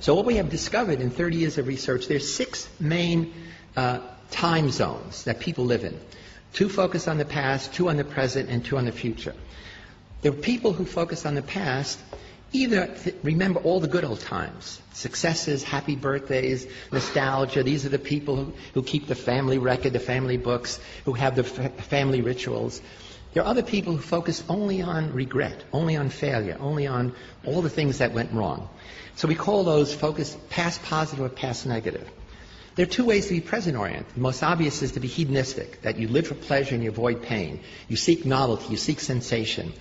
So what we have discovered in 30 years of research, there's 6 main time zones that people live in. 2 focus on the past, 2 on the present, and 2 on the future. The people who focus on the past either remember all the good old times, successes, happy birthdays, nostalgia. These are the people who keep the family record, the family books, who have the family rituals. There are other people who focus only on regret, only on failure, only on all the things that went wrong. So we call those focus past positive or past negative. There are 2 ways to be present-oriented. The most obvious is to be hedonistic, that you live for pleasure and you avoid pain. You seek novelty, you seek sensation.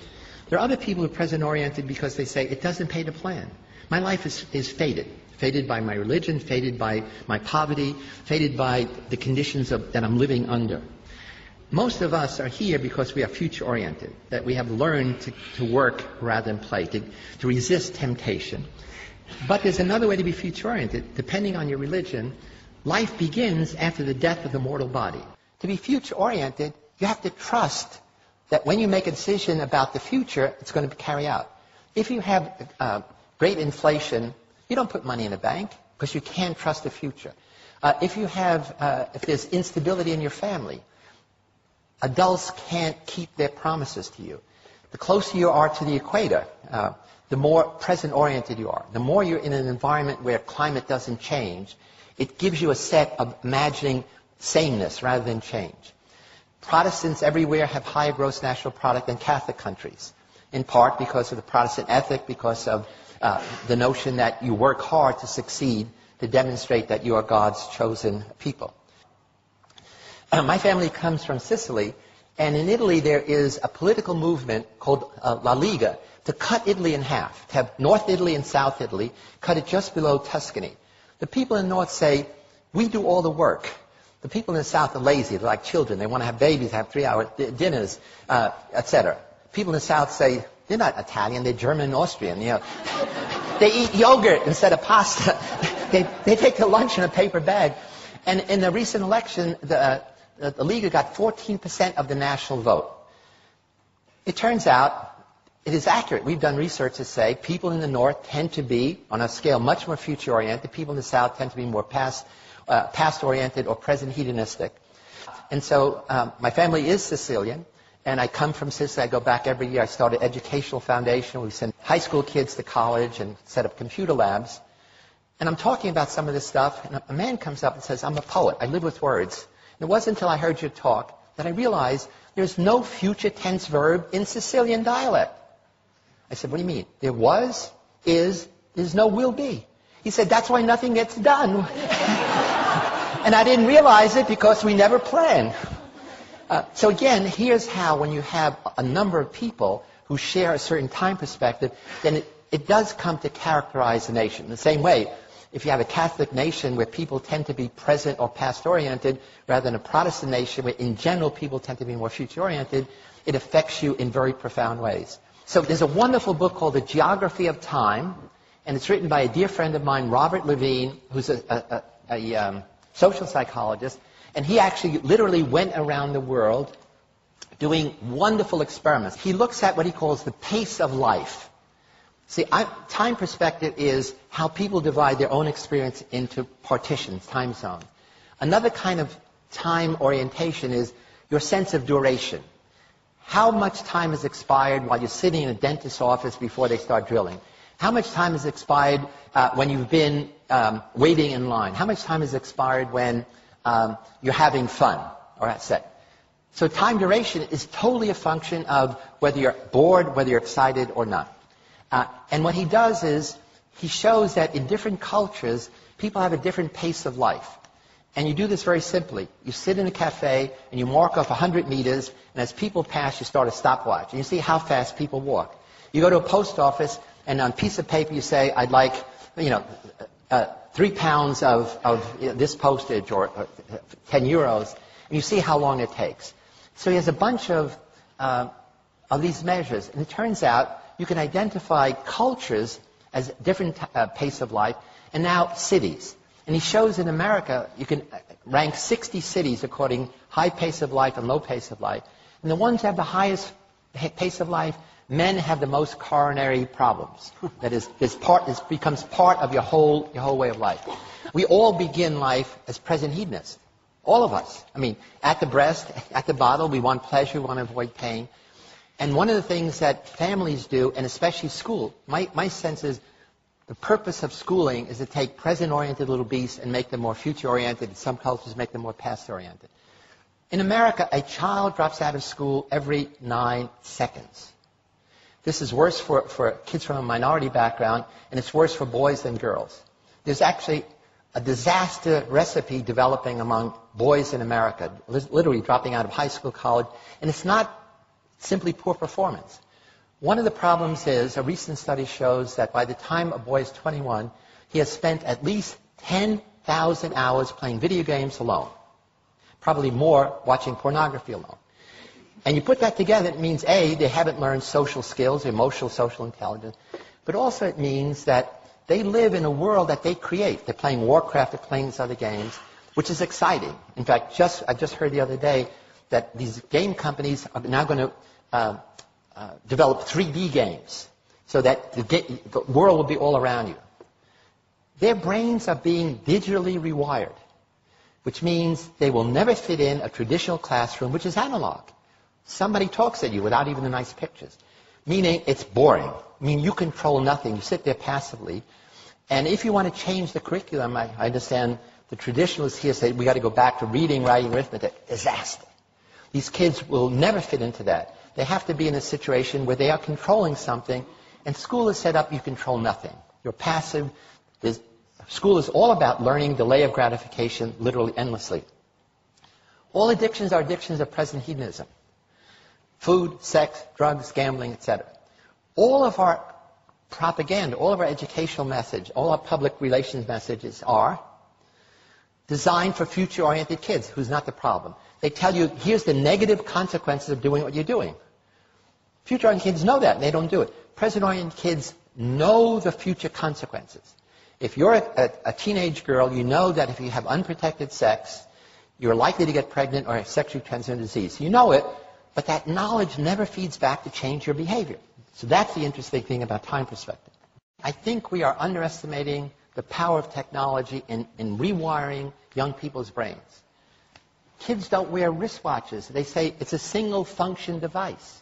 There are other people who are present-oriented because they say, it doesn't pay to plan. My life is fated. Fated by my religion, fated by my poverty, fated by the conditions that I'm living under. Most of us are here because we are future-oriented, that we have learned to work rather than play, to resist temptation. But there's another way to be future-oriented. Depending on your religion, life begins after the death of the mortal body. To be future-oriented, you have to trust that when you make a decision about the future, it's going to carry out. If you have great inflation, you don't put money in a bank because you can't trust the future. If there's instability in your family, adults can't keep their promises to you. The closer you are to the equator, the more present-oriented you are. The more you're in an environment where climate doesn't change, it gives you a set of imagining sameness rather than change. Protestants everywhere have higher gross national product than Catholic countries, in part because of the Protestant ethic, because of the notion that you work hard to succeed, to demonstrate that you are God's chosen people. My family comes from Sicily, and in Italy there is a political movement called La Liga to cut Italy in half, to have North Italy and South Italy, cut it just below Tuscany. The people in the North say, we do all the work. The people in the South are lazy. They're like children. They want to have babies, have 3-hour dinners, etc. People in the South say, they're not Italian, they're German and Austrian. You know. They eat yogurt instead of pasta. They take their lunch in a paper bag. And in the recent election, the Liga got 14% of the national vote. It turns out it is accurate. We've done research to say people in the North tend to be, on a scale much more future-oriented. People in the South tend to be more past-oriented or present hedonistic. And so my family is Sicilian, and I come from Sicily. I go back every year. I start an educational foundation. We send high school kids to college and set up computer labs. And I'm talking about some of this stuff, and a man comes up and says, I'm a poet. I live with words. And it wasn't until I heard your talk that I realized there's no future tense verb in Sicilian dialect. I said, what do you mean? There was, is, there's no will be. He said, that's why nothing gets done. And I didn't realize it because we never planned. So again, here's how when you have a number of people who share a certain time perspective, then it does come to characterize the nation. In the same way, if you have a Catholic nation where people tend to be present or past-oriented, rather than a Protestant nation where in general people tend to be more future-oriented, it affects you in very profound ways. So there's a wonderful book called The Geography of Time, and it's written by a dear friend of mine, Robert Levine, who's a social psychologist, and he actually literally went around the world doing wonderful experiments. He looks at what he calls the pace of life. See, time perspective is how people divide their own experience into partitions, time zones. Another kind of time orientation is your sense of duration. How much time has expired while you're sitting in a dentist's office before they start drilling? How much time has expired when you've been waiting in line? How much time has expired when you're having fun or upset? So time duration is totally a function of whether you're bored, whether you're excited or not. And what he does is he shows that in different cultures, people have a different pace of life. And you do this very simply. You sit in a cafe and you mark off 100 meters, and as people pass, you start a stopwatch. And you see how fast people walk. You go to a post office, and on a piece of paper you say, I'd like, 3 pounds of this postage or 10 euros, and you see how long it takes. So he has a bunch of these measures, and it turns out you can identify cultures as different pace of life, and now cities. And he shows in America, you can rank 60 cities according high pace of life and low pace of life. And the ones that have the highest pace of life, men have the most coronary problems. That is, this becomes part of your whole way of life. We all begin life as present hedonists. All of us. I mean, at the breast, at the bottle, we want pleasure, we want to avoid pain. And one of the things that families do, and especially school, my sense is the purpose of schooling is to take present-oriented little beasts and make them more future-oriented. In some cultures, make them more past-oriented. In America, a child drops out of school every 9 seconds. This is worse for kids from a minority background, and it's worse for boys than girls. There's actually a disaster recipe developing among boys in America, literally dropping out of high school, college, and it's not simply poor performance. One of the problems is, a recent study shows that by the time a boy is 21, he has spent at least 10,000 hours playing video games alone. Probably more watching pornography alone. And you put that together, it means, A, they haven't learned social skills, emotional, social intelligence, but also it means that they live in a world that they create. They're playing Warcraft, they're playing these other games, which is exciting. In fact, I just heard the other day that these game companies are now going to develop 3D games so that the world will be all around you. Their brains are being digitally rewired, which means they will never fit in a traditional classroom, which is analog. Somebody talks at you without even the nice pictures, meaning it's boring. I mean, you control nothing. You sit there passively. And if you want to change the curriculum, I understand the traditionalists here say we got to go back to reading, writing, arithmetic. Disaster. These kids will never fit into that. They have to be in a situation where they are controlling something, and school is set up, you control nothing. You're passive. School is all about learning, delay of gratification, literally endlessly. All addictions are addictions of present hedonism. Food, sex, drugs, gambling, etc. All of our propaganda, all of our educational message, all our public relations messages are designed for future-oriented kids, who's not the problem. They tell you, here's the negative consequences of doing what you're doing. Future-oriented kids know that, and they don't do it. Present-oriented kids know the future consequences. If you're a teenage girl, you know that if you have unprotected sex, you're likely to get pregnant or have sexually transmitted disease. You know it, but that knowledge never feeds back to change your behavior. So that's the interesting thing about time perspective. I think we are underestimating the power of technology in rewiring young people's brains. Kids don't wear wristwatches. They say it's a single function device.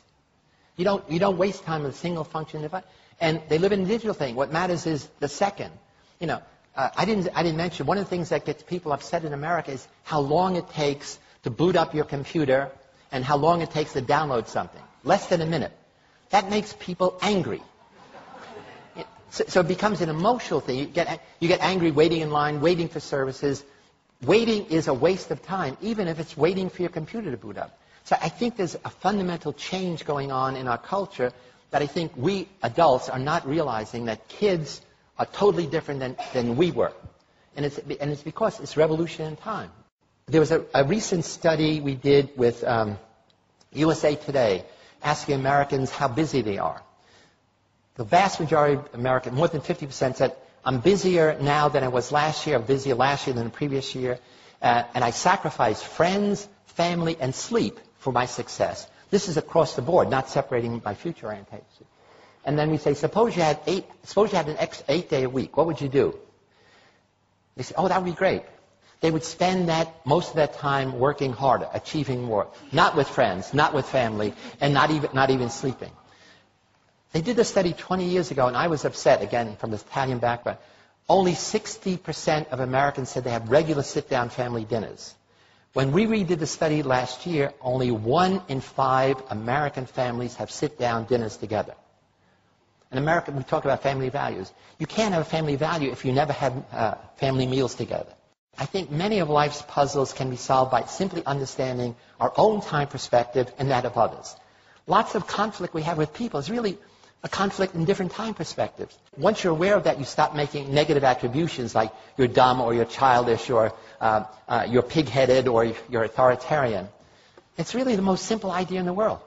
You don't waste time with a single function device. And they live in a digital thing. What matters is the second. You know, I didn't mention one of the things that gets people upset in America is how long it takes to boot up your computer and how long it takes to download something. Less than a minute. That makes people angry. So it becomes an emotional thing. You get angry waiting in line, waiting for services. Waiting is a waste of time, even if it's waiting for your computer to boot up. So I think there's a fundamental change going on in our culture that I think we adults are not realizing, that kids are totally different than we were. And it's because it's revolution in time. There was a recent study we did with USA Today, asking Americans how busy they are. The vast majority of Americans, more than 50%, said, I'm busier now than I was last year, I'm busier last year than the previous year, and I sacrifice friends, family, and sleep for my success. This is across the board, not separating by future orientation. And then we say, suppose you had an 8-day a week, what would you do? They say, oh, that would be great. They would spend most of that time working harder, achieving more, not with friends, not with family, and not even sleeping. They did this study 20 years ago, and I was upset, again, from this Italian background. Only 60% of Americans said they have regular sit-down family dinners. When we redid the study last year, only 1 in 5 American families have sit-down dinners together. In America, we talk about family values. You can't have a family value if you never have family meals together. I think many of life's puzzles can be solved by simply understanding our own time perspective and that of others. Lots of conflict we have with people is really a conflict in different time perspectives. Once you're aware of that, you stop making negative attributions like you're dumb or you're childish or you're pig-headed or you're authoritarian. It's really the most simple idea in the world.